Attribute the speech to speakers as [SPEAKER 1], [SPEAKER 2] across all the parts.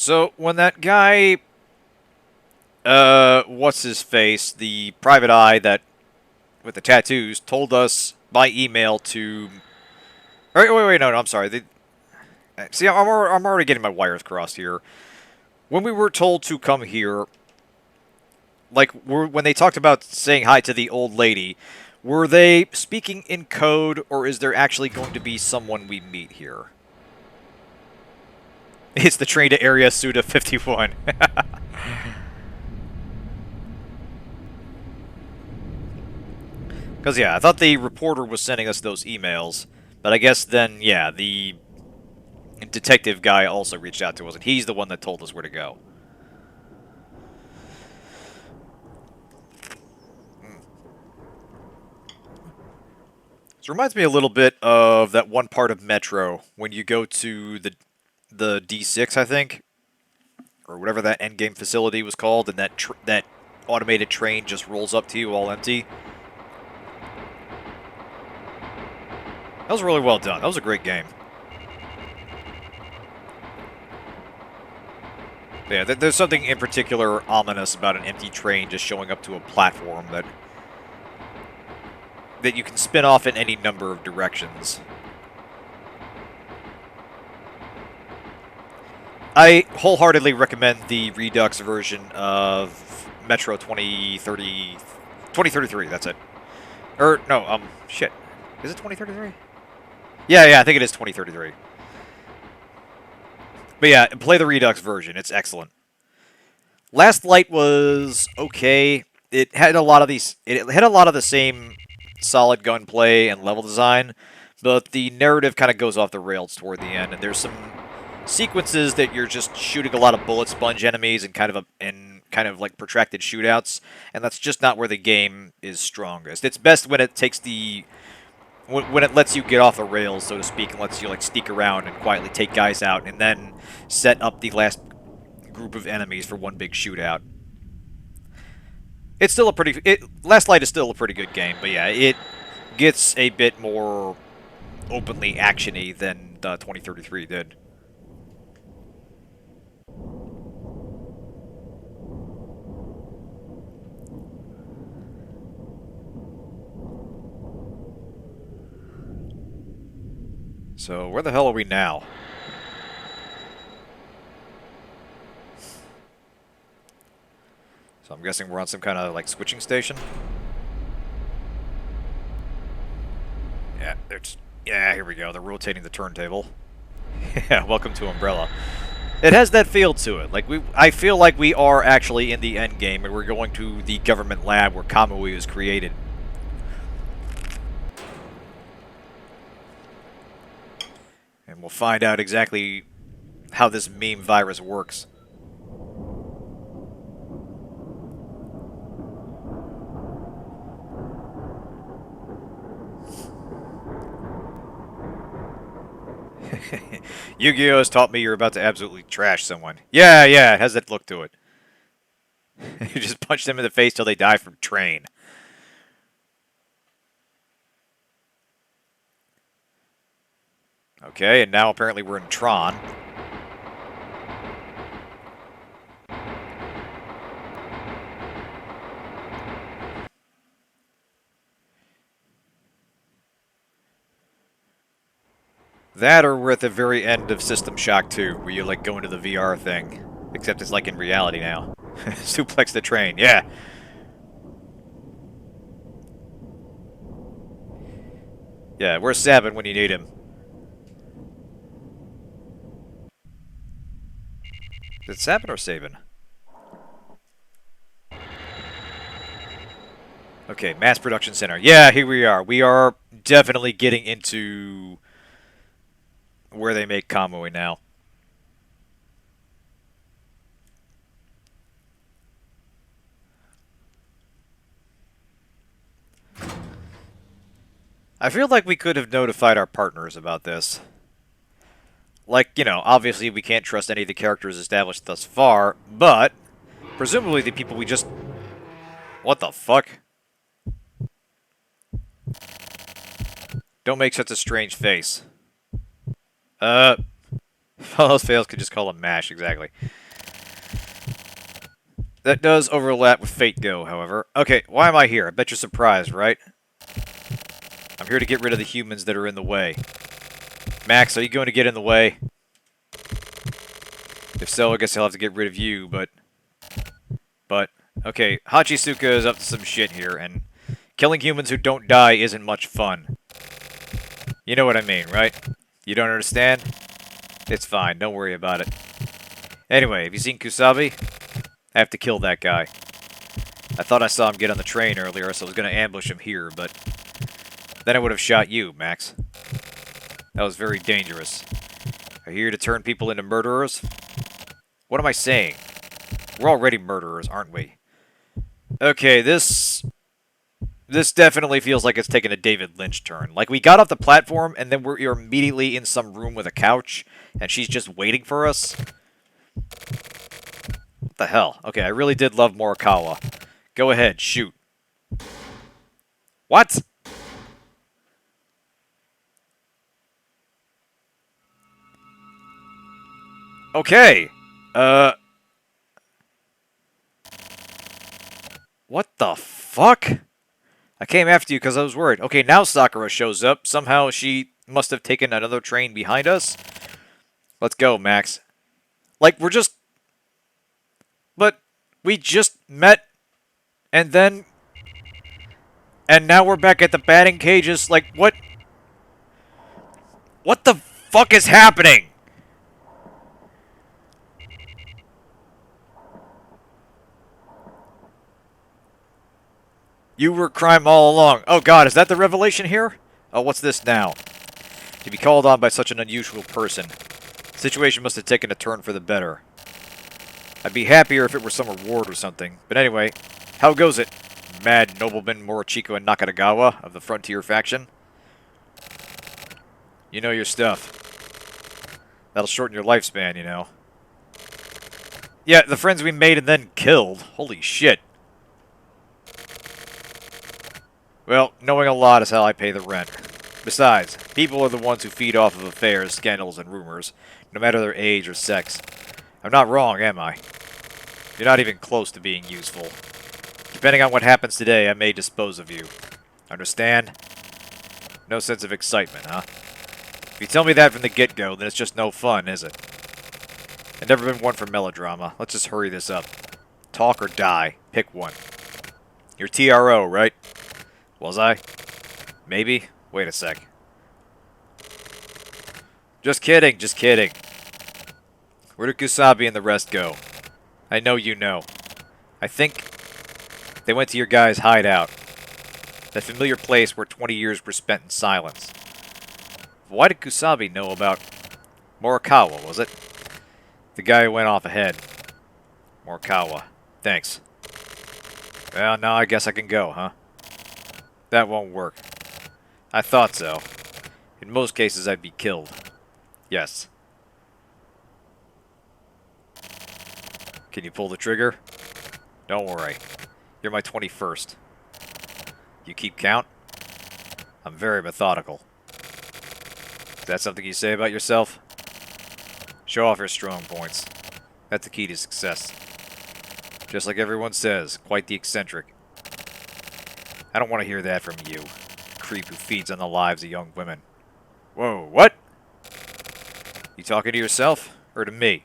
[SPEAKER 1] So when that guy, what's his face, the private eye that with the tattoos, told us by email to. Wait, no, I'm sorry. See, I'm already getting my wires crossed here. When we were told to come here, like when they talked about saying hi to the old lady, were they speaking in code, or is there actually going to be someone we meet here? It's the train to Area Suda 51. Because, yeah, I thought the reporter was sending us those emails, but I guess then, yeah, the detective guy also reached out to us, and he's the one that told us where to go. This reminds me a little bit of that one part of Metro when you go to the D6, I think, or whatever that endgame facility was called, and that automated train just rolls up to you all empty. That was really well done. That was a great game. Yeah, there's something in particular ominous about an empty train just showing up to a platform that you can spin off in any number of directions. I wholeheartedly recommend the Redux version of Metro 2033, that's it. Or, no, shit. Is it 2033? Yeah, I think it is 2033. But yeah, play the Redux version. It's excellent. Last Light was okay. It had a lot of these. It had a lot of the same solid gunplay and level design, but the narrative kind of goes off the rails toward the end, and there's some sequences that you're just shooting a lot of bullet sponge enemies and kind of like protracted shootouts, and that's just not where the game is strongest. It's best when it takes when it lets you get off the rails, so to speak, and lets you like sneak around and quietly take guys out, and then set up the last group of enemies for one big shootout. It's still a Last Light is still a pretty good game, but yeah, it gets a bit more openly actiony than 2033 did. So where the hell are we now? So I'm guessing we're on some kind of like switching station. Yeah, here we go. They're rotating the turntable. Yeah, welcome to Umbrella. It has that feel to it. I feel like we are actually in the end game, and we're going to the government lab where Kamui was created. And we'll find out exactly how this meme virus works. Yu-Gi-Oh! Has taught me you're about to absolutely trash someone. Yeah, it has that look to it. You just punch them in the face till they die from train. Okay, and now apparently we're in Tron. That or we're at the very end of System Shock 2, where you like go into the VR thing. Except it's like in reality now. Suplex the train, yeah. Yeah, where's Sabin when you need him? Is it Sabin or Sabin? Okay, Mass Production Center. Yeah, here we are. We are definitely getting into where they make Kamui now. I feel like we could have notified our partners about this. Like, you know, obviously we can't trust any of the characters established thus far, but presumably the people we just... What the fuck? Don't make such a strange face. If all else fails, could just call him MASH, exactly. That does overlap with Fate Go, however. Okay, why am I here? I bet you're surprised, right? I'm here to get rid of the humans that are in the way. Max, are you going to get in the way? If so, I guess I'll have to get rid of you, but... Okay, Hachisuka is up to some shit here, and killing humans who don't die isn't much fun. You know what I mean, right? You don't understand? It's fine, don't worry about it. Anyway, have you seen Kusabi? I have to kill that guy. I thought I saw him get on the train earlier, so I was going to ambush him here, but... Then I would have shot you, Max. That was very dangerous. Are you here to turn people into murderers? What am I saying? We're already murderers, aren't we? Okay, this definitely feels like it's taken a David Lynch turn. Like, we got off the platform, and then you're immediately in some room with a couch, and she's just waiting for us. What the hell? Okay, I really did love Morikawa. Go ahead, shoot. What? Okay. What the fuck? I came after you because I was worried. Okay, now Sakura shows up. Somehow she must have taken another train behind us. Let's go, Max. Like, we're just... But we just met, and then... And now we're back at the batting cages. Like, what? What the fuck is happening? You were crime all along. Oh god, is that the revelation here? Oh, what's this now? To be called on by such an unusual person. The situation must have taken a turn for the better. I'd be happier if it were some reward or something. But anyway, how goes it, Mad Nobleman Morochiko and Nakatagawa of the Frontier faction? You know your stuff. That'll shorten your lifespan, you know. Yeah, the friends we made and then killed. Holy shit. Well, knowing a lot is how I pay the rent. Besides, people are the ones who feed off of affairs, scandals, and rumors, no matter their age or sex. I'm not wrong, am I? You're not even close to being useful. Depending on what happens today, I may dispose of you. Understand? No sense of excitement, huh? If you tell me that from the get-go, then it's just no fun, is it? I've never been one for melodrama. Let's just hurry this up. Talk or die. Pick one. You're TRO, right? Was I? Maybe? Wait a sec. Just kidding, just kidding. Where did Kusabi and the rest go? I know you know. I think they went to your guy's hideout. That familiar place where 20 years were spent in silence. Why did Kusabi know about Morikawa, was it? The guy who went off ahead. Morikawa. Thanks. Well, now I guess I can go, huh? That won't work. I thought so. In most cases, I'd be killed. Yes. Can you pull the trigger? Don't worry. You're my 21st. You keep count? I'm very methodical. Is that something you say about yourself? Show off your strong points. That's the key to success. Just like everyone says, quite the eccentric. I don't want to hear that from you, creep who feeds on the lives of young women. Whoa, what? You talking to yourself, or to me?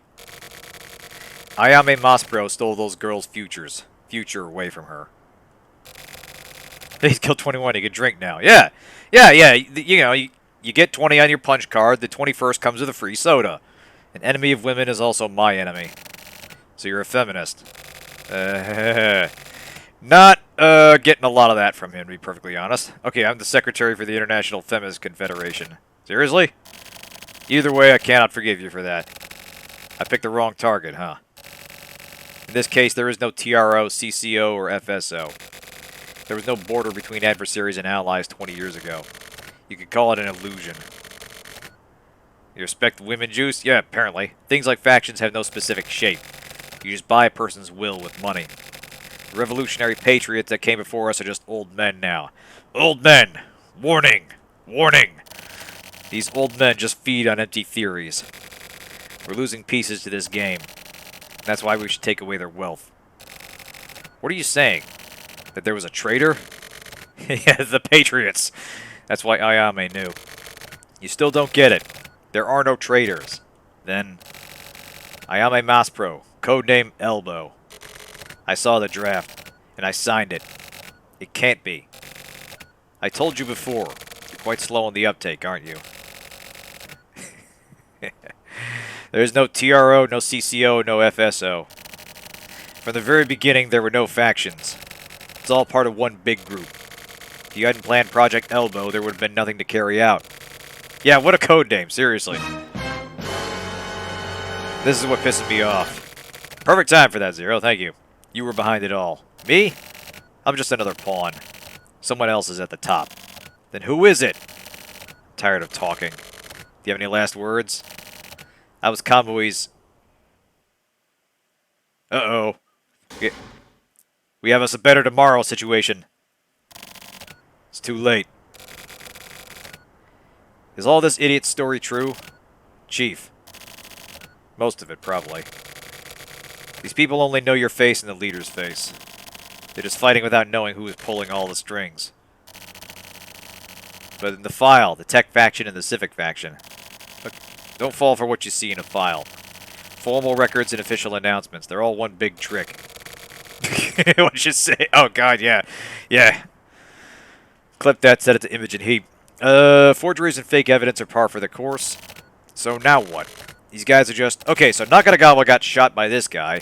[SPEAKER 1] Ayame Maspero stole those girls' future away from her. He's killed 21, he can drink now. Yeah, you know, you get 20 on your punch card, the 21st comes with a free soda. An enemy of women is also my enemy. So you're a feminist. Not getting a lot of that from him, to be perfectly honest. Okay, I'm the secretary for the International Feminist Confederation. Seriously? Either way, I cannot forgive you for that. I picked the wrong target, huh? In this case, there is no TRO, CCO, or FSO. There was no border between adversaries and allies 20 years ago. You could call it an illusion. You respect women juice? Yeah, apparently. Things like factions have no specific shape. You just buy a person's will with money. The revolutionary patriots that came before us are just old men now. Old men! Warning! Warning! These old men just feed on empty theories. We're losing pieces to this game. That's why we should take away their wealth. What are you saying? That there was a traitor? Yeah, the Patriots. That's why Ayame knew. You still don't get it. There are no traitors. Then, Ayame Maspro, codename Elbow. I saw the draft, and I signed it. It can't be. I told you before, you're quite slow on the uptake, aren't you? There's no TRO, no CCO, no FSO. From the very beginning, there were no factions. It's all part of one big group. If you hadn't planned Project Elbow, there would have been nothing to carry out. Yeah, what a code name, seriously. This is what pisses me off. Perfect time for that, Zero, thank you. You were behind it all. Me? I'm just another pawn. Someone else is at the top. Then who is it? I'm tired of talking. Do you have any last words? I was Kamui's... Uh-oh. We have us a better tomorrow situation. It's too late. Is all this idiot story true? Chief. Most of it, probably. These people only know your face and the leader's face. They're just fighting without knowing who is pulling all the strings. But in the file, the tech faction and the civic faction. Look, don't fall for what you see in a file. Formal records and official announcements, they're all one big trick. What should say? Oh god, yeah. Yeah. Clip that, set it to Imogen Heap. Forgeries and fake evidence are par for the course. So now what? These guys are just... Okay, so Nakagawa got shot by this guy.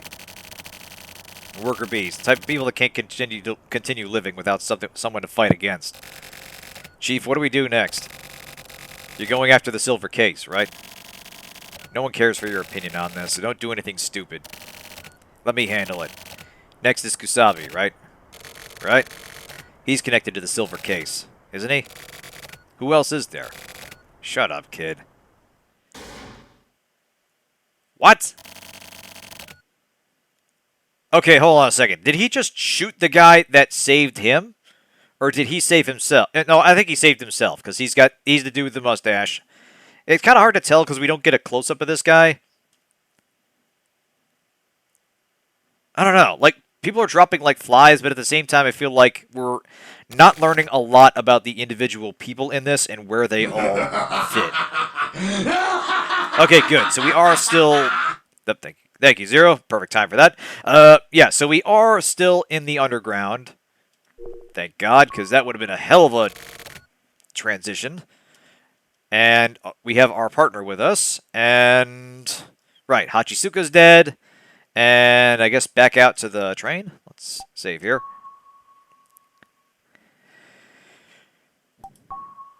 [SPEAKER 1] Worker bees. The type of people that can't continue living without someone to fight against. Chief, what do we do next? You're going after the silver case, right? No one cares for your opinion on this, so don't do anything stupid. Let me handle it. Next is Kusabi, right? Right? He's connected to the silver case, isn't he? Who else is there? Shut up, kid. What? Okay, hold on a second. Did he just shoot the guy that saved him? Or did he save himself? No, I think he saved himself, because he's the dude with the mustache. It's kind of hard to tell, because we don't get a close-up of this guy. I don't know. Like, people are dropping like flies, but at the same time, I feel like we're not learning a lot about the individual people in this and where they all fit. Okay, good. So we are still... Thank you, Zero. Perfect time for that. Yeah, so we are still in the underground. Thank God, because that would have been a hell of a transition. And we have our partner with us. And... Right, Hachisuka's dead. And I guess back out to the train. Let's save here.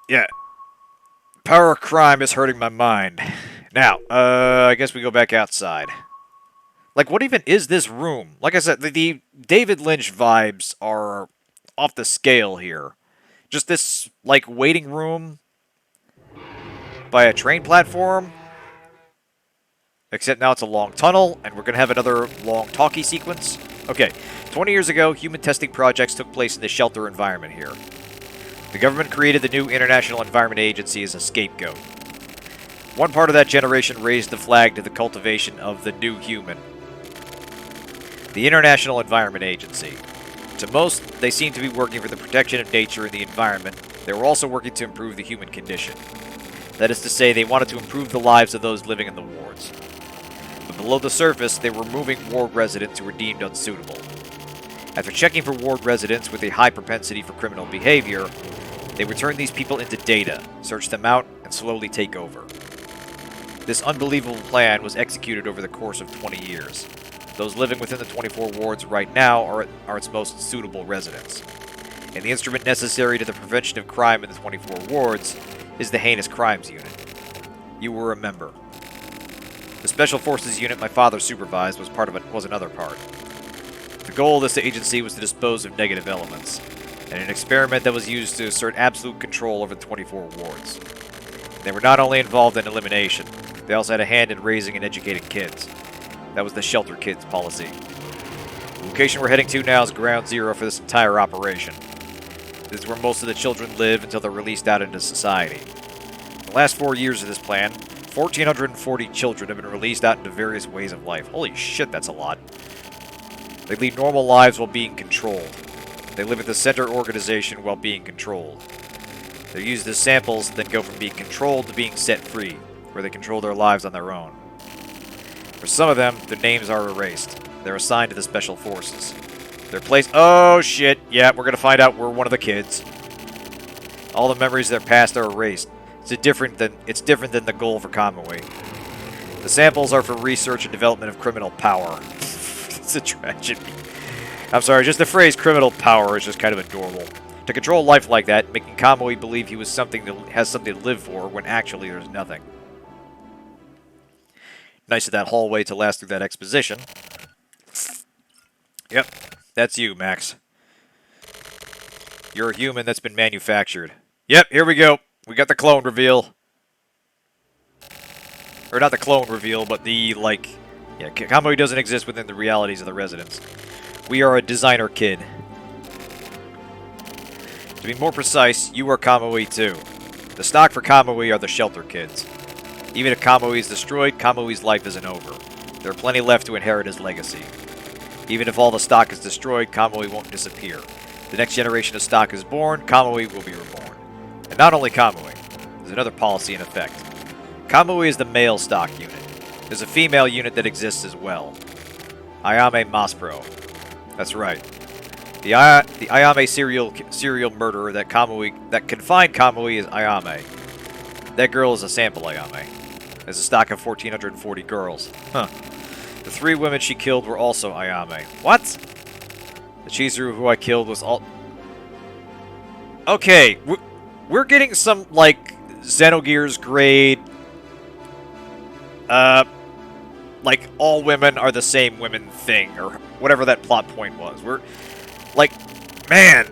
[SPEAKER 1] Yeah. Power of crime is hurting my mind. Now, I guess we go back outside. Like, what even is this room? Like I said, the David Lynch vibes are off the scale here. Just this, like, waiting room by a train platform. Except now it's a long tunnel, and we're going to have another long talkie sequence. Okay, 20 years ago, human testing projects took place in the shelter environment here. The government created the new International Environment Agency as a scapegoat. One part of that generation raised the flag to the cultivation of the new human. The International Environment Agency. To most, they seem to be working for the protection of nature and the environment. They were also working to improve the human condition. That is to say, they wanted to improve the lives of those living in the wards. But below the surface, they were removing ward residents who were deemed unsuitable. After checking for ward residents with a high propensity for criminal behavior, they would turn these people into data, search them out, and slowly take over. This unbelievable plan was executed over the course of 20 years. Those living within the 24 wards right now are its most suitable residents. And the instrument necessary to the prevention of crime in the 24 wards is the Heinous Crimes Unit. You will remember. The Special Forces unit my father supervised was another part. The goal of this agency was to dispose of negative elements, and an experiment that was used to assert absolute control over the 24 wards. They were not only involved in elimination, they also had a hand in raising and educating kids. That was the Shelter Kids policy. The location we're heading to now is ground zero for this entire operation. This is where most of the children live until they're released out into society. In the last 4 years of this plan, 1,440 children have been released out into various ways of life. Holy shit, that's a lot. They lead normal lives while being controlled. They live at the center organization while being controlled. They're used as samples, then go from being controlled to being set free, where they control their lives on their own. For some of them, their names are erased. They're assigned to the Special Forces. They're placed... Oh, shit. Yeah, we're going to find out we're one of the kids. All the memories of their past are erased. It's different than the goal for Kamui. The samples are for research and development of criminal power. It's a tragedy. I'm sorry, just the phrase criminal power is just kind of adorable. To control life like that, making Kamui believe he was has something to live for when actually there's nothing. Nice of that hallway to last through that exposition. Yep, that's you, Max. You're a human that's been manufactured. Yep, here we go. We got the clone reveal. Or not the clone reveal, but the, like... Yeah, Kamui doesn't exist within the realities of the residents. We are a designer kid. To be more precise, you are Kamui too. The stock for Kamui are the shelter kids. Even if Kamui is destroyed, Kamui's life isn't over. There are plenty left to inherit his legacy. Even if all the stock is destroyed, Kamui won't disappear. The next generation of stock is born, Kamui will be reborn. And not only Kamui. There's another policy in effect. Kamui is the male stock unit. There's a female unit that exists as well. Ayame Maspro. That's right. The Ayame serial murderer that confined Kamui is Ayame. That girl is a sample Ayame. There's a stock of 1,440 girls. Huh. The 3 women she killed were also Ayame. What? The Chizuru who I killed was all... Okay, we're getting some, like, Xenogears grade... like, all women are the same women thing, or whatever that plot point was. We're... Like, man!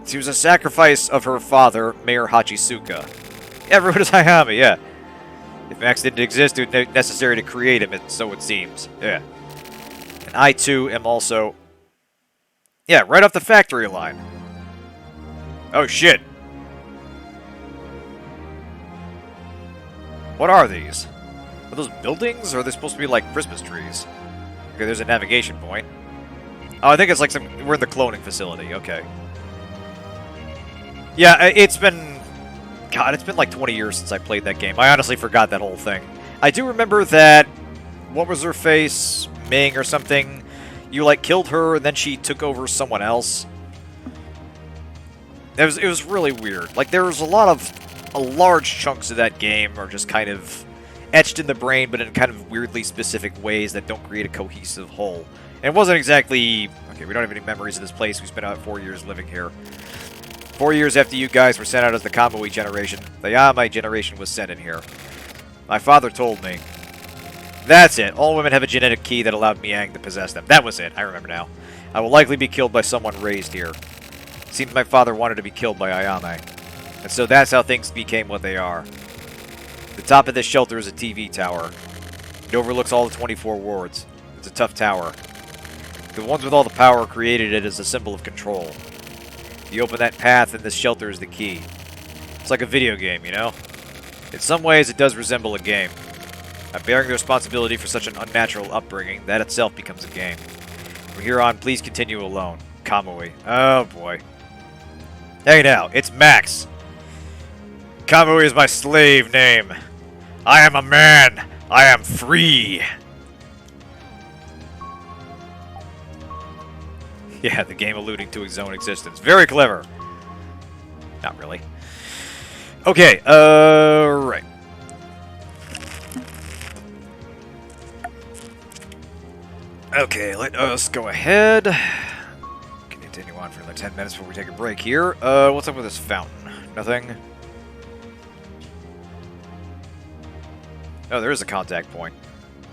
[SPEAKER 1] She was a sacrifice of her father, Mayor Hachisuka. Everyone is Ayame, yeah. If Max didn't exist, it would be necessary to create him, so it seems. Yeah. And I, too, am also... Yeah, right off the factory line. Oh, shit. What are these? Are those buildings, or are they supposed to be like Christmas trees? Okay, there's a navigation point. Oh, I think it's like we're in the cloning facility, okay. Yeah, it's been... God, it's been like 20 years since I played that game. I honestly forgot that whole thing. I do remember that... What was her face? Ming or something? You, like, killed her, and then she took over someone else. It was really weird. Like, there was large chunks of that game are just kind of etched in the brain, but in kind of weirdly specific ways that don't create a cohesive whole. And it wasn't exactly... Okay, we don't have any memories of this place. We spent about 4 years living here. 4 years after you guys were sent out as the Kamui generation, the Yamai generation was sent in here. My father told me. That's it. All women have a genetic key that allowed Miang to possess them. That was it. I remember now. I will likely be killed by someone raised here. Seems my father wanted to be killed by Ayame. And so that's how things became what they are. The top of this shelter is a TV tower. It overlooks all the 24 wards. It's a tough tower. The ones with all the power created it as a symbol of control. You open that path and this shelter is the key. It's like a video game, you know? In some ways, it does resemble a game. By bearing the responsibility for such an unnatural upbringing, that itself becomes a game. From here on, please continue alone. Kamui. Oh, boy. Hey now, it's Max. Kamui is my slave name. I am a man. I am free. Yeah, the game alluding to his own existence. Very clever. Not really. Okay, right. Okay, let us go ahead. Continue on for another 10 minutes before we take a break here. What's up with this fountain? Nothing? Oh, there is a contact point.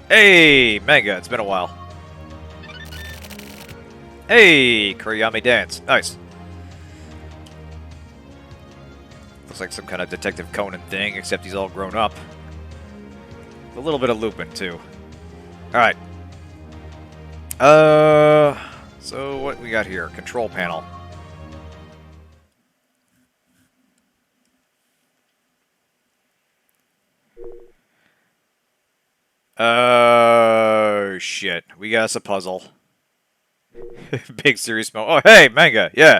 [SPEAKER 1] Hey, Manga, it's been a while. Hey, Kuriyami Dance. Nice. Looks like some kind of Detective Conan thing, except he's all grown up. A little bit of Lupin, too. Alright. So what we got here? Control panel. Oh, shit. We got us a puzzle. Big serious moment. Oh, hey, manga. Yeah.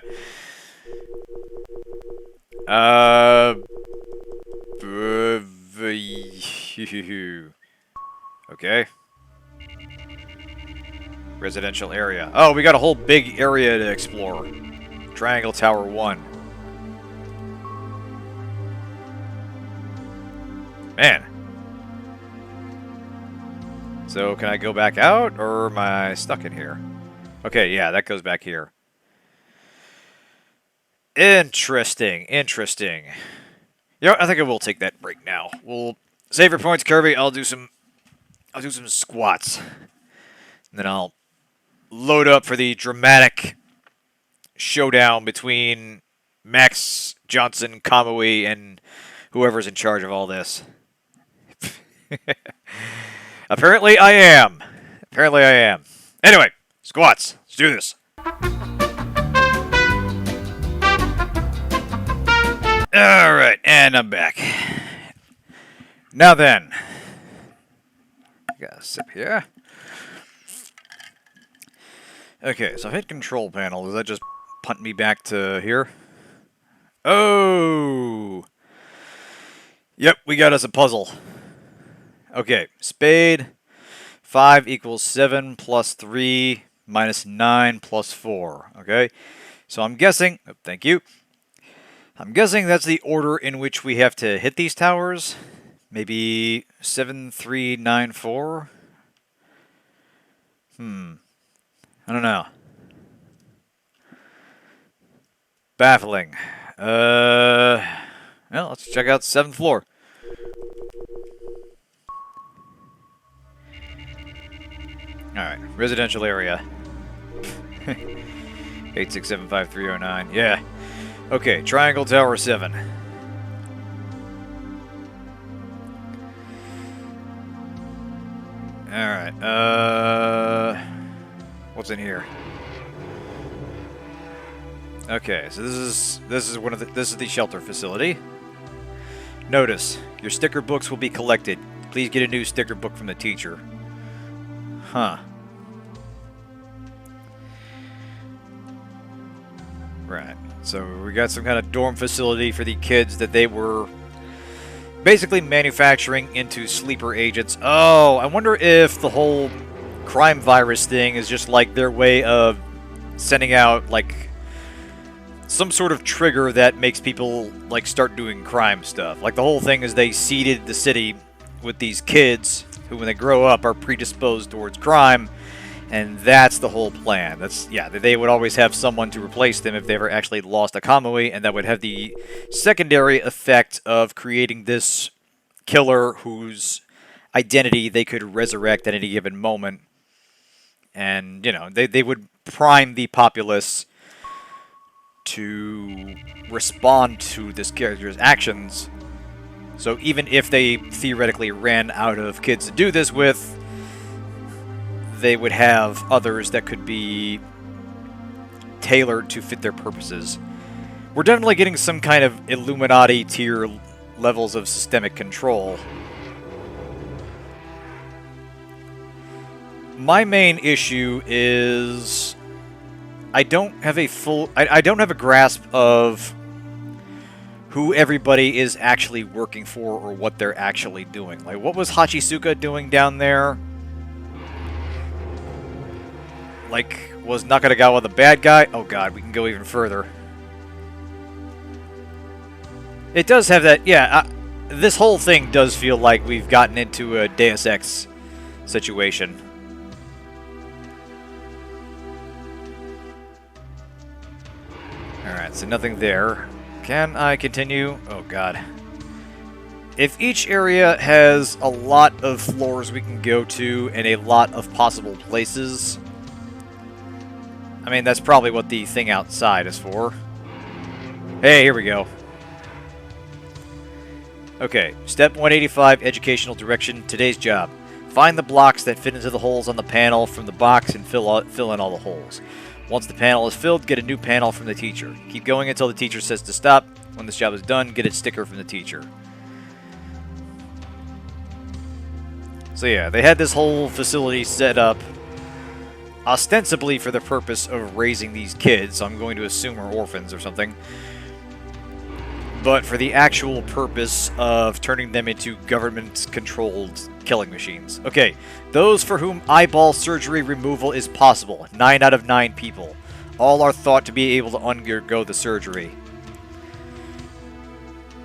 [SPEAKER 1] Okay. Residential area. Oh, we got a whole big area to explore. Triangle Tower 1. Man. So, can I go back out, or am I stuck in here? Okay, yeah, that goes back here. Interesting, interesting. You know, I think I will take that break now. We'll save your points, Kirby. I'll do some squats. And then I'll load up for the dramatic showdown between Max, Johnson, Kamui, and whoever's in charge of all this. Apparently I am. Apparently I am. Anyway, squats. Let's do this. Alright, and I'm back. Now then. Got a sip here. Okay, so I hit control panel. Does that just punt me back to here? Oh! Yep, we got us a puzzle. Okay, spade. 5 equals 7 plus 3 minus 9 plus 4. Okay, so I'm guessing... Oh, thank you. I'm guessing that's the order in which we have to hit these towers. Maybe 7, 3, 9, 4? I don't know. Baffling. Well, let's check out the 7th floor. Alright, residential area. 8675309. Yeah. Okay, Triangle Tower 7. Alright, what's in here? Okay, so this is the shelter facility. Notice, your sticker books will be collected. Please get a new sticker book from the teacher. Huh. Right. So we got some kind of dorm facility for the kids that they were basically manufacturing into sleeper agents. Oh, I wonder if the whole crime virus thing is just like their way of sending out like some sort of trigger that makes people like start doing crime stuff. Like the whole thing is they seeded the city with these kids who when they grow up are predisposed towards crime, and that's the whole plan. That's, yeah, they would always have someone to replace them if they ever actually lost a Kamui, and that would have the secondary effect of creating this killer whose identity they could resurrect at any given moment. And, you know, they would prime the populace to respond to this character's actions. So even if they theoretically ran out of kids to do this with, they would have others that could be tailored to fit their purposes. We're definitely getting some kind of Illuminati tier levels of systemic control. My main issue is I don't have a grasp of who everybody is actually working for or what they're actually doing. Like, what was Hachisuka doing down there? Like, was Nakatagawa the bad guy? Oh god, we can go even further. It does have that, yeah, this whole thing does feel like we've gotten into a Deus Ex situation. Alright, so nothing there. Can I continue? Oh god. If each area has a lot of floors we can go to and a lot of possible places, I mean, that's probably what the thing outside is for. Hey, here we go. Okay, step 185, educational direction. Today's job. Find the blocks that fit into the holes on the panel from the box and fill in all the holes. Once the panel is filled, get a new panel from the teacher. Keep going until the teacher says to stop. When this job is done, get a sticker from the teacher. So yeah, they had this whole facility set up ostensibly for the purpose of raising these kids. I'm going to assume are orphans or something. But for the actual purpose of turning them into government-controlled killing machines. Okay, those for whom eyeball surgery removal is possible. 9 out of 9 people. All are thought to be able to undergo the surgery.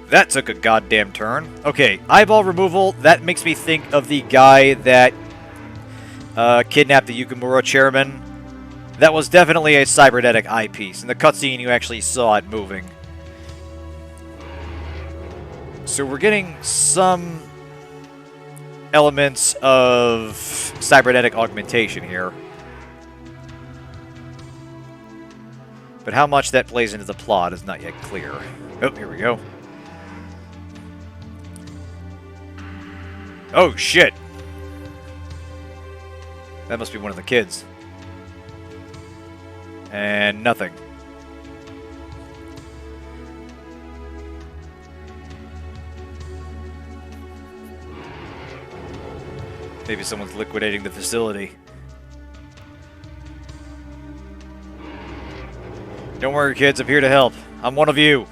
[SPEAKER 1] That took a goddamn turn. Okay, eyeball removal, that makes me think of the guy that kidnapped the Yukimura chairman. That was definitely a cybernetic eyepiece. In the cutscene, you actually saw it moving. So we're getting some elements of cybernetic augmentation here. But how much that plays into the plot is not yet clear. Oh, here we go. Oh, shit! That must be one of the kids. And nothing. Maybe someone's liquidating the facility. Don't worry, kids. I'm here to help. I'm one of you.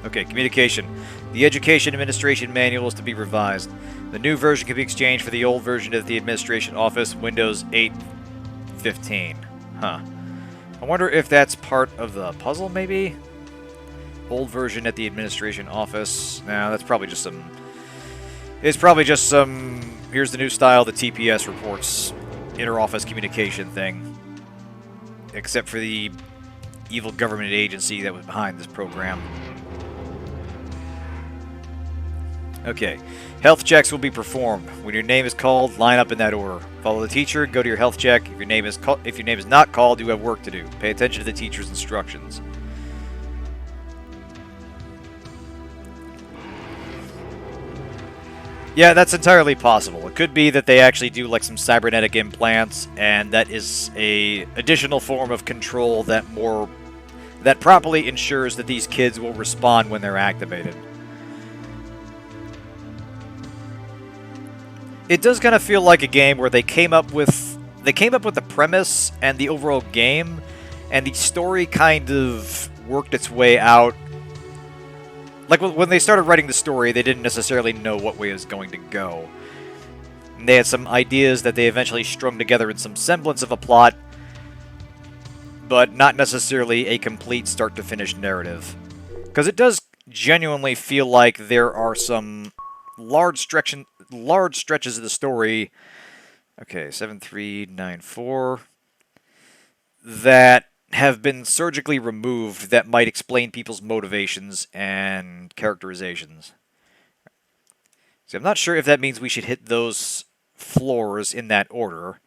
[SPEAKER 1] Okay, communication. The Education Administration Manual is to be revised. The new version can be exchanged for the old version at the Administration Office, Windows 8.15. Huh. I wonder if that's part of the puzzle, maybe? Old version at the Administration Office. No, that's probably just some... It's probably just some... Here's the new style, the TPS reports inter-office communication thing. Except for the evil government agency that was behind this program. Okay. Health checks will be performed. When your name is called, line up in that order. Follow the teacher, go to your health check. If your name is not called, you have work to do. Pay attention to the teacher's instructions. Yeah, that's entirely possible. It could be that they actually do like some cybernetic implants, and that is a additional form of control that properly ensures that these kids will respond when they're activated. It does kind of feel like a game where they came up with the premise and the overall game, and the story kind of worked its way out. Like, when they started writing the story, they didn't necessarily know what way it was going to go. And they had some ideas that they eventually strung together in some semblance of a plot, but not necessarily a complete start-to-finish narrative. Because it does genuinely feel like there are some large stretches of the story, okay, 7394, that have been surgically removed that might explain people's motivations and characterizations. See, I'm not sure if that means we should hit those floors in that order,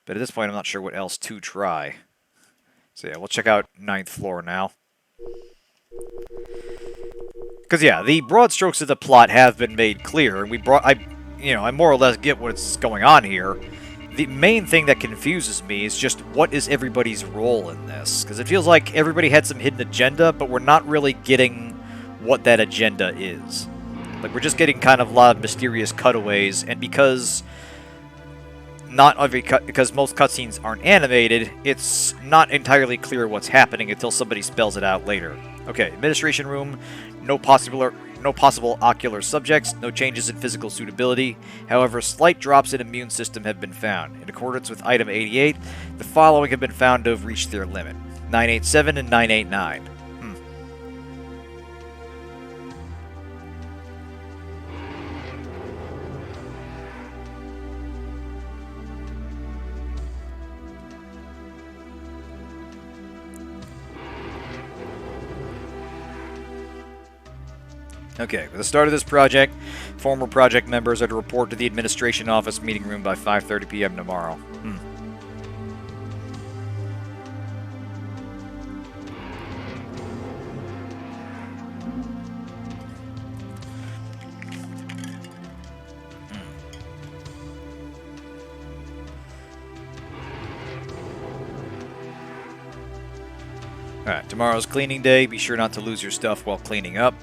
[SPEAKER 1] but at this point I'm not sure what else to try. So yeah, we'll check out 9th floor now. Because yeah, the broad strokes of the plot have been made clear, and I more or less get what's going on here. The main thing that confuses me is just what is everybody's role in this? Because it feels like everybody had some hidden agenda, but we're not really getting what that agenda is. Like, we're just getting kind of a lot of mysterious cutaways, and because most cutscenes aren't animated, it's not entirely clear what's happening until somebody spells it out later. Okay, administration room, no possible ocular subjects, no changes in physical suitability. However, slight drops in immune system have been found. In accordance with item 88, the following have been found to have reached their limit. 987 and 989. Okay, with the start of this project, former project members are to report to the administration office meeting room by 5:30 p.m. tomorrow. Alright, tomorrow's cleaning day. Be sure not to lose your stuff while cleaning up.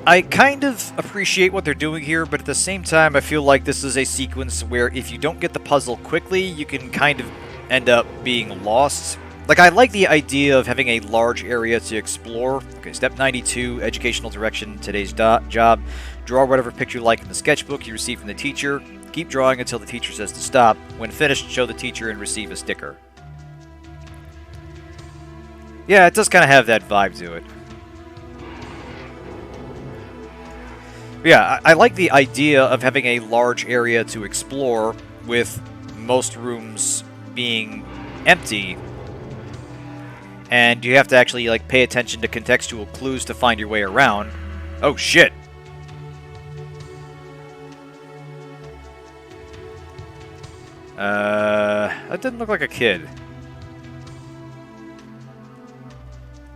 [SPEAKER 1] I kind of appreciate what they're doing here, but at the same time, I feel like this is a sequence where if you don't get the puzzle quickly, you can kind of end up being lost. Like, I like the idea of having a large area to explore. Okay, step 92, educational direction, today's job. Draw whatever picture you like in the sketchbook you receive from the teacher. Keep drawing until the teacher says to stop. When finished, show the teacher and receive a sticker. Yeah, it does kind of have that vibe to it. Yeah, I like the idea of having a large area to explore with most rooms being empty. And you have to actually, like, pay attention to contextual clues to find your way around. Oh, shit! That didn't look like a kid.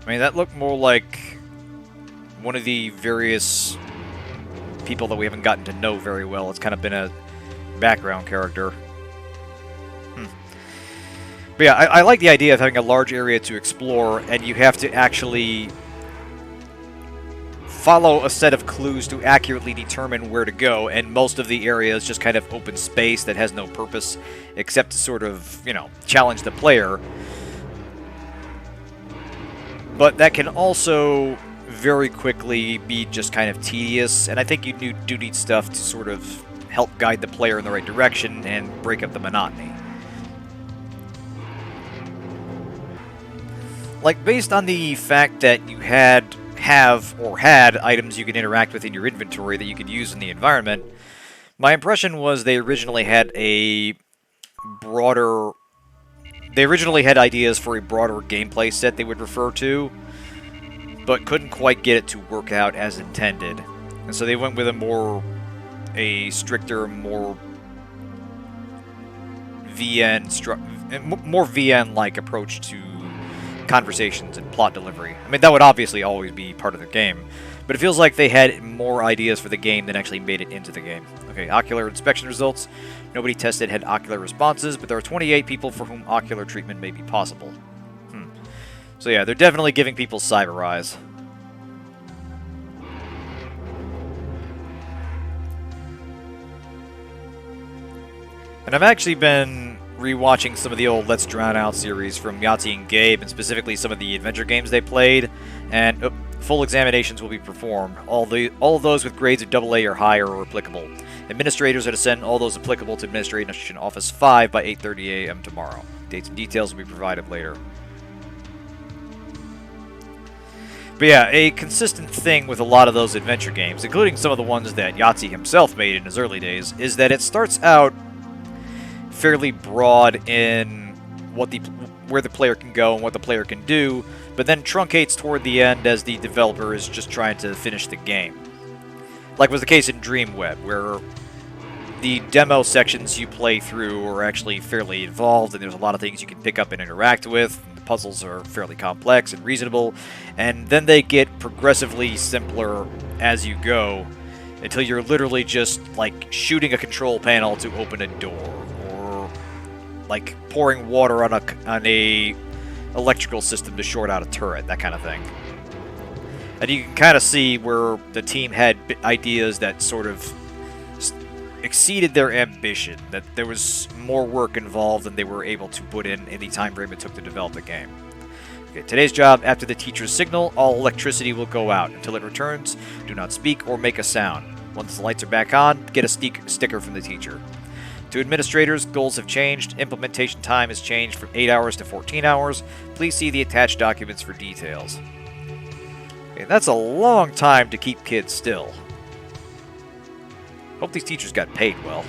[SPEAKER 1] I mean, that looked more like one of the various people that we haven't gotten to know very well. It's kind of been a background character. But yeah, I like the idea of having a large area to explore, and you have to actually follow a set of clues to accurately determine where to go, and most of the area is just kind of open space that has no purpose except to sort of, you know, challenge the player. But that can also very quickly be just kind of tedious, and I think you do need stuff to sort of help guide the player in the right direction and break up the monotony. Like, based on the fact that you had items you could interact with in your inventory that you could use in the environment, my impression was they originally had ideas for a broader gameplay set they would refer to, but couldn't quite get it to work out as intended. And so they went with a stricter, more VN-like approach to conversations and plot delivery. I mean, that would obviously always be part of the game, but it feels like they had more ideas for the game than actually made it into the game. Okay, ocular inspection results. Nobody tested had ocular responses, but there are 28 people for whom ocular treatment may be possible. So yeah, they're definitely giving people cyber eyes. And I've actually been rewatching some of the old Let's Drown Out series from Yahtzee and Gabe, and specifically some of the adventure games they played, and full examinations will be performed. All of those with grades of AA or higher are applicable. Administrators are to send all those applicable to Administration Office 5 by 8:30 a.m. tomorrow. Dates and details will be provided later. But yeah, a consistent thing with a lot of those adventure games, including some of the ones that Yahtzee himself made in his early days, is that it starts out fairly broad in where the player can go and what the player can do, but then truncates toward the end as the developer is just trying to finish the game. Like was the case in Dreamweb, where the demo sections you play through are actually fairly involved, and there's a lot of things you can pick up and interact with. The puzzles are fairly complex and reasonable, and then they get progressively simpler as you go, until you're literally just like shooting a control panel to open a door, or like pouring water on a electrical system to short out a turret, that kind of thing. And you can kind of see where the team had ideas that sort of exceeded their ambition, that there was more work involved than they were able to put in the time frame it took to develop the game. Okay, today's job: after the teacher's signal, all electricity will go out. Until it returns, do not speak or make a sound. Once the lights are back on, get a sticker from the teacher. To administrators, goals have changed. Implementation time has changed from 8 hours to 14 hours. Please see the attached documents for details. Okay, that's a long time to keep kids still. Hope these teachers got paid well.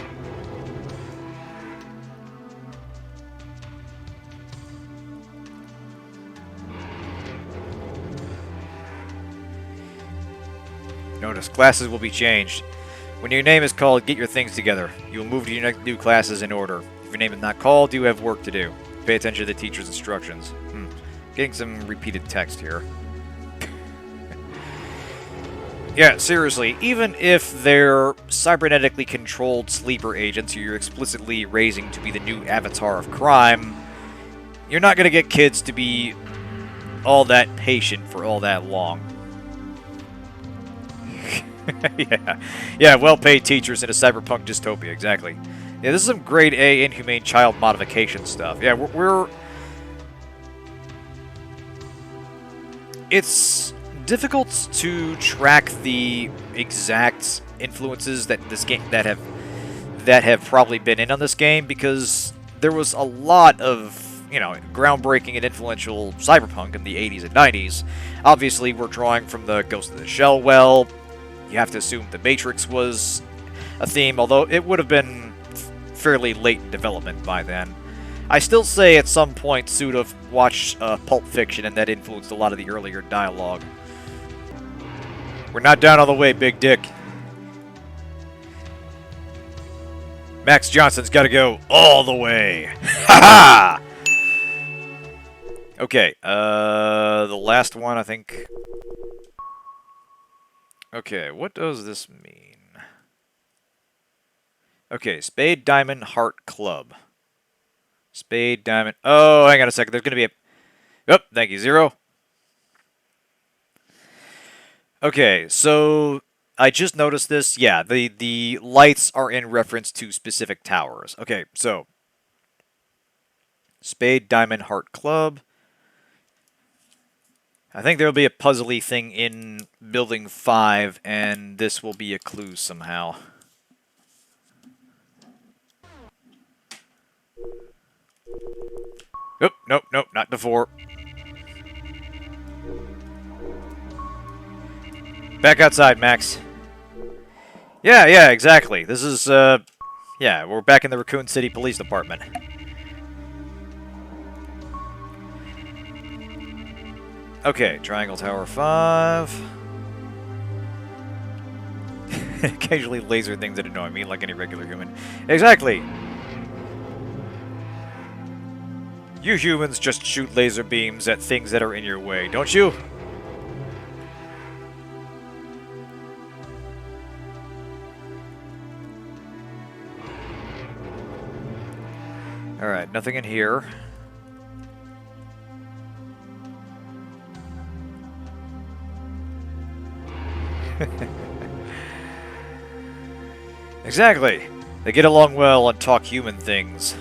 [SPEAKER 1] Notice, classes will be changed. When your name is called, get your things together. You will move to your next new classes in order. If your name is not called, you have work to do. Pay attention to the teacher's instructions. Getting some repeated text here. Yeah, seriously, even if they're cybernetically controlled sleeper agents who you're explicitly raising to be the new avatar of crime, you're not going to get kids to be all that patient for all that long. Yeah, yeah, well-paid teachers in a cyberpunk dystopia, exactly. Yeah, this is some grade A inhumane child modification stuff. Yeah, it's difficult to track the exact influences that this game that have probably been in on this game because there was a lot of groundbreaking and influential cyberpunk in the 80s and 90s. Obviously, we're drawing from the Ghost of the Shell well. You have to assume the Matrix was a theme, although it would have been fairly late in development by then. I still say at some point Suda watched Pulp Fiction, and that influenced a lot of the earlier dialogue. We're not down all the way, Big Dick. Max Johnson's got to go all the way. Ha ha! Okay, the last one, I think. Okay, what does this mean? Okay, Spade, Diamond, Heart, Club. Spade, Diamond. Oh, hang on a second. There's going to be a... Oh, thank you, 0. Okay, so I just noticed this. Yeah, the lights are in reference to specific towers. Okay, so Spade, Diamond, Heart, Club. I think there will be a puzzly thing in Building 5, and this will be a clue somehow. Oh, nope, nope, not before. Back outside, Max. Yeah, exactly. This is, yeah, we're back in the Raccoon City Police Department. Okay, Triangle Tower 5. Occasionally laser things that annoy me, like any regular human. Exactly! You humans just shoot laser beams at things that are in your way, don't you? Alright, nothing in here. Exactly. They get along well and talk human things.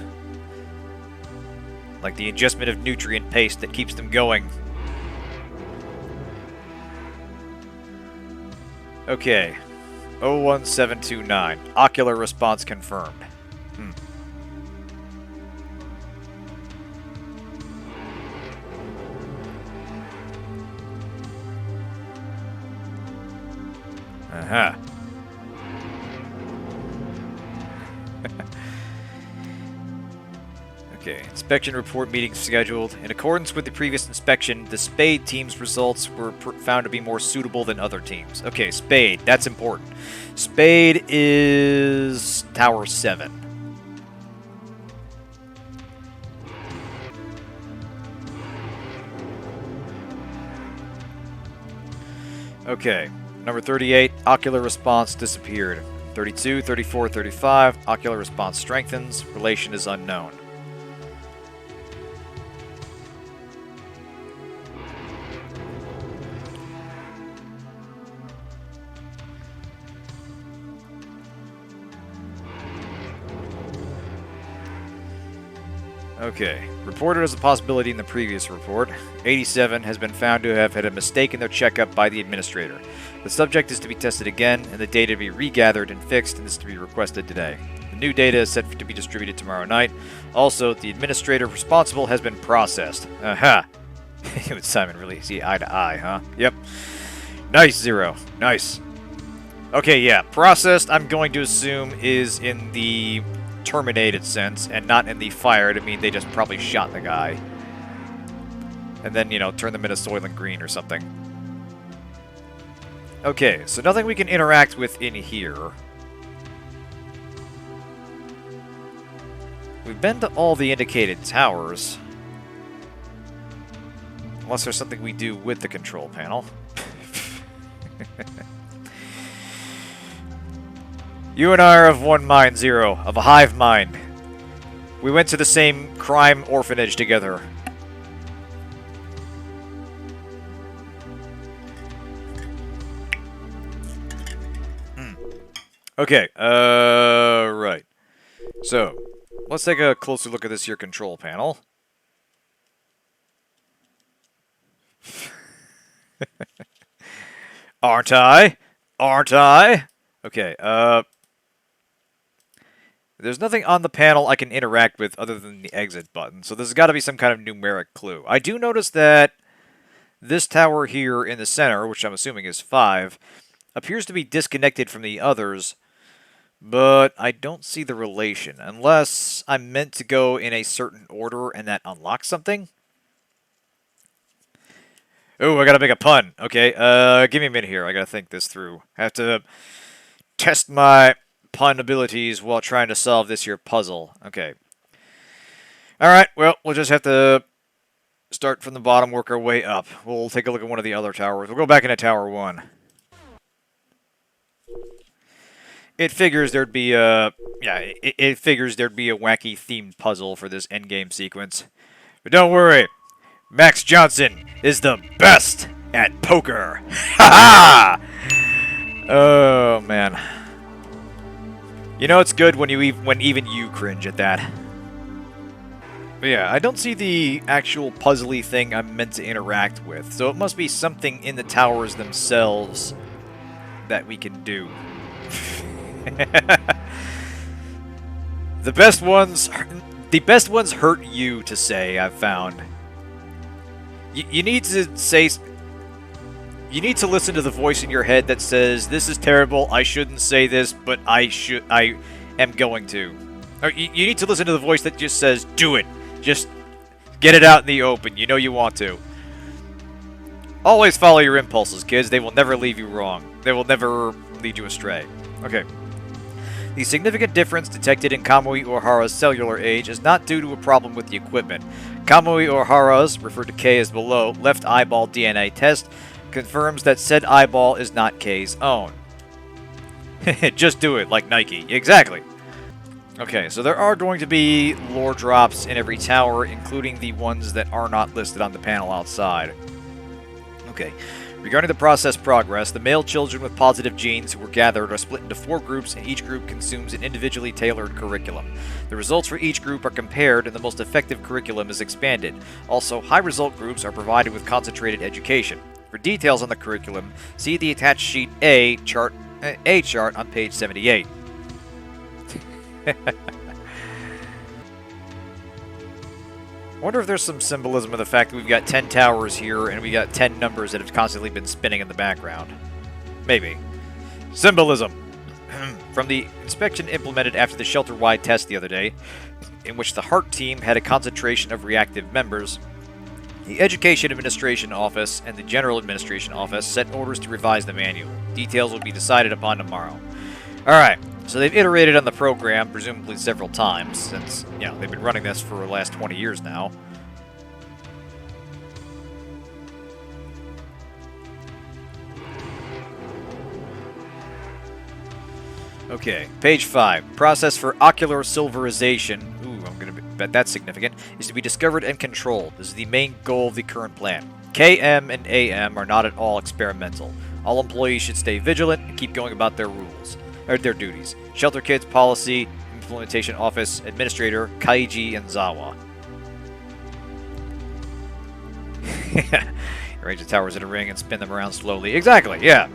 [SPEAKER 1] Like the adjustment of nutrient paste that keeps them going. Okay. 01729. Ocular response confirmed. Uh-huh. Okay, inspection report meeting scheduled. In accordance with the previous inspection, the Spade team's results were found to be more suitable than other teams. Okay, Spade, that's important. Spade is Tower 7. Okay, number 38, ocular response disappeared. 32, 34, 35, ocular response strengthens, relation is unknown. Okay, reported as a possibility in the previous report. 87 has been found to have had a mistake in their checkup by the administrator. The subject is to be tested again, and the data to be regathered and fixed, and this to be requested today. The new data is set to be distributed tomorrow night. Also, the administrator responsible has been processed. Aha! You and Simon really see eye to eye, huh? Yep. Nice, 0. Nice. Okay, yeah, processed, I'm going to assume, is in the terminated sense, and not in the fired. I mean, they just probably shot the guy. And then, you know, turn them into Soylent Green or something. Okay, so nothing we can interact with in here. We've been to all the indicated towers. Unless there's something we do with the control panel. You and I are of one mind, 0. Of a hive mind. We went to the same crime orphanage together. Okay, right. So, let's take a closer look at this here control panel. Aren't I? Aren't I? Okay, there's nothing on the panel I can interact with other than the exit button, so there's got to be some kind of numeric clue. I do notice that this tower here in the center, which I'm assuming is 5, appears to be disconnected from the others, but I don't see the relation, unless I'm meant to go in a certain order and that unlocks something. Oh, I gotta make a pun. Okay, give me a minute here. I gotta think this through. I have to test my pun abilities while trying to solve this here puzzle. Okay. Alright, well, we'll just have to start from the bottom, work our way up. We'll take a look at one of the other towers. We'll go back into Tower 1. It figures there'd be a... Yeah, it figures there'd be a wacky themed puzzle for this endgame sequence. But don't worry. Max Johnson is the best at poker. Ha ha! Oh, man. You know it's good when even you cringe at that. But yeah, I don't see the actual puzzly thing I'm meant to interact with, so it must be something in the towers themselves that we can do. The best ones hurt you to say, I've found. You need to say... You need to listen to the voice in your head that says, this is terrible, I shouldn't say this, but I am going to. Or you need to listen to the voice that just says, do it. Just get it out in the open. You know you want to. Always follow your impulses, kids. They will never leave you wrong. They will never lead you astray. Okay. The significant difference detected in Kamui Ohara's cellular age is not due to a problem with the equipment. Kamui Ohara's, referred to K as below, left eyeball DNA test confirms that said eyeball is not K's own. Just do it, like Nike. Exactly. Okay, so there are going to be lore drops in every tower, including the ones that are not listed on the panel outside. Okay. Regarding the process progress, the male children with positive genes who were gathered are split into 4 groups, and each group consumes an individually tailored curriculum. The results for each group are compared, and the most effective curriculum is expanded. Also, high-result groups are provided with concentrated education. For details on the curriculum, see the attached sheet A chart on page 78. I wonder if there's some symbolism of the fact that we've got 10 towers here and we got 10 numbers that have constantly been spinning in the background. Maybe. Symbolism! From the inspection implemented after the shelter-wide test the other day, in which the Heart team had a concentration of reactive members, the Education Administration Office and the General Administration Office set orders to revise the manual. Details will be decided upon tomorrow. Alright, so they've iterated on the program, presumably several times, since, you know, they've been running this for the last 20 years now. Okay, page 5. Process for ocular silverization. Ooh, I'm gonna bet that's significant. Is to be discovered and controlled. This is the main goal of the current plan. KM and AM are not at all experimental. All employees should stay vigilant and keep going about their rules. Or their duties. Shelter Kids, Policy, Implementation Office, Administrator, Kaiji, and Zawa. Arrange the towers in a ring and spin them around slowly. Exactly, yeah.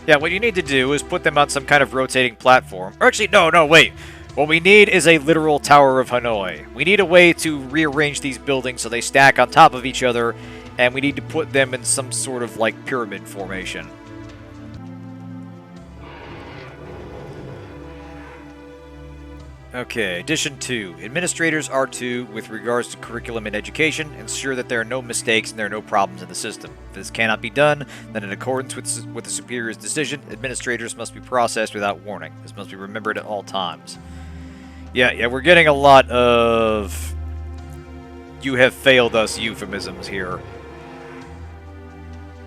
[SPEAKER 1] Yeah, what you need to do is put them on some kind of rotating platform. Or actually, no, wait. What we need is a literal Tower of Hanoi. We need a way to rearrange these buildings so they stack on top of each other, and we need to put them in some sort of, like, pyramid formation. Okay, Addition 2. Administrators are to, with regards to curriculum and education, ensure that there are no mistakes and there are no problems in the system. If this cannot be done, then in accordance with the superior's decision, administrators must be processed without warning. This must be remembered at all times. Yeah, we're getting a lot of "you have failed us" euphemisms here.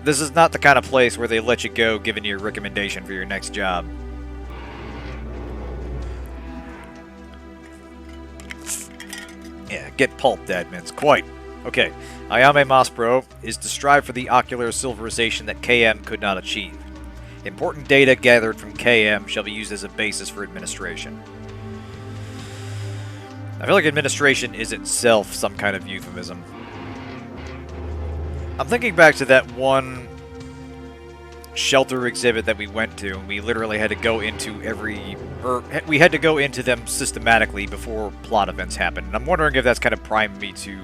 [SPEAKER 1] This is not the kind of place where they let you go given your recommendation for your next job. Yeah, get pulped, admins. Quite. Okay. Ayame Maspro is to strive for the ocular silverization that KM could not achieve. Important data gathered from KM shall be used as a basis for administration. I feel like administration is itself some kind of euphemism. I'm thinking back to that one shelter exhibit that we went to, and we literally had to go into we had to go into them systematically before plot events happened. And I'm wondering if that's kind of primed me to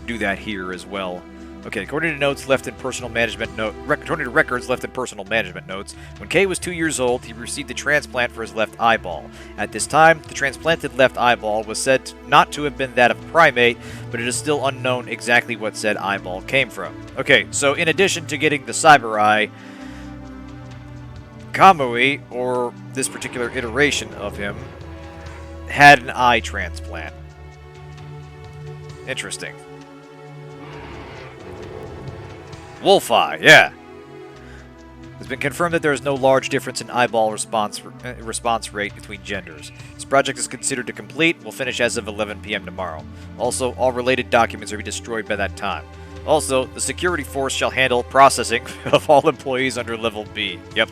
[SPEAKER 1] do that here as well. Okay, according to notes left in personal management according to records left in personal management notes, when Kay was 2 years old, he received a transplant for his left eyeball. At this time, the transplanted left eyeball was said not to have been that of a primate, but it is still unknown exactly what said eyeball came from. Okay, so in addition to getting the cyber eye, Kamui, or this particular iteration of him, had an eye transplant. Interesting. Wolf eye, yeah. It's been confirmed that there is no large difference in eyeball response rate between genders. This project is considered to complete. Will finish as of 11 p.m. tomorrow. Also, all related documents are to be destroyed by that time. Also, the security force shall handle processing of all employees under level B. Yep.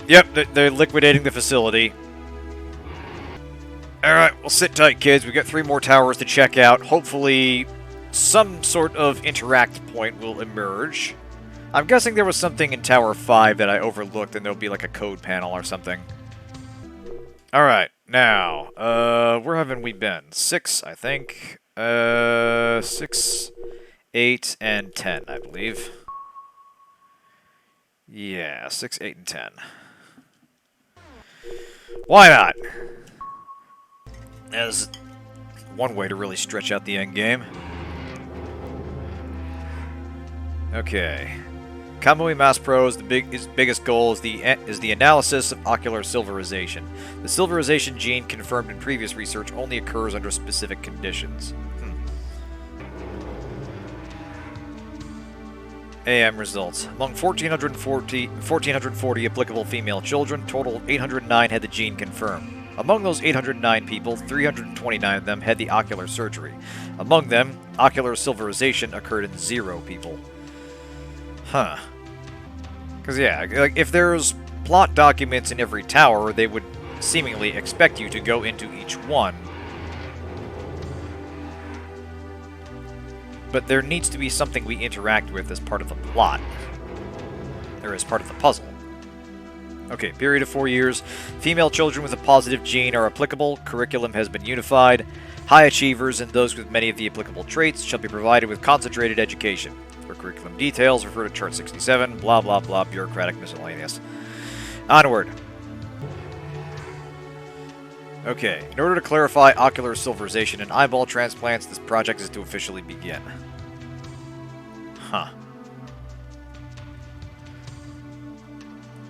[SPEAKER 1] Yep, they're liquidating the facility. Alright, well sit tight, kids. We've got 3 more towers to check out. Hopefully, some sort of interact point will emerge. I'm guessing there was something in Tower 5 that I overlooked, and there'll be like a code panel or something. Alright, now, where haven't we been? 6, I think. 6, 8, and 10, I believe. Yeah, 6, 8, and 10. Why not? As one way to really stretch out the end game. Okay. Kamui Mass Pro's biggest goal is the analysis of ocular silverization. The silverization gene confirmed in previous research only occurs under specific conditions. AM results. Among 1,440 applicable female children, total 809 had the gene confirmed. Among those 809 people, 329 of them had the ocular surgery. Among them, ocular silverization occurred in 0 people. Huh. Because, yeah, like, if there's plot documents in every tower, they would seemingly expect you to go into each one. But there needs to be something we interact with as part of the plot. Or as part of the puzzle. Okay, period of 4 years. Female children with a positive gene are applicable. Curriculum has been unified. High achievers and those with many of the applicable traits shall be provided with concentrated education. For curriculum details, refer to Chart 67, blah blah blah, bureaucratic miscellaneous. Onward. Okay, in order to clarify ocular silverization and eyeball transplants, this project is to officially begin. Huh.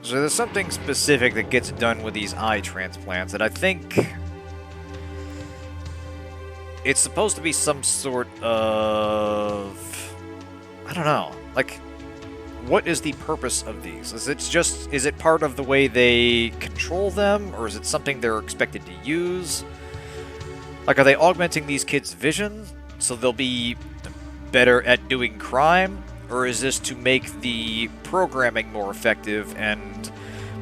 [SPEAKER 1] So there's something specific that gets done with these eye transplants that I think it's supposed to be some sort of... I don't know. Like, what is the purpose of these? Is it part of the way they control them, or is it something they're expected to use? Like, are they augmenting these kids' vision so they'll be better at doing crime? Or is this to make the programming more effective, and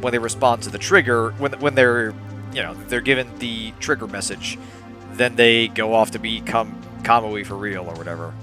[SPEAKER 1] when they respond to the trigger, when they're, you know, they're given the trigger message, then they go off to become Kamui for real or whatever?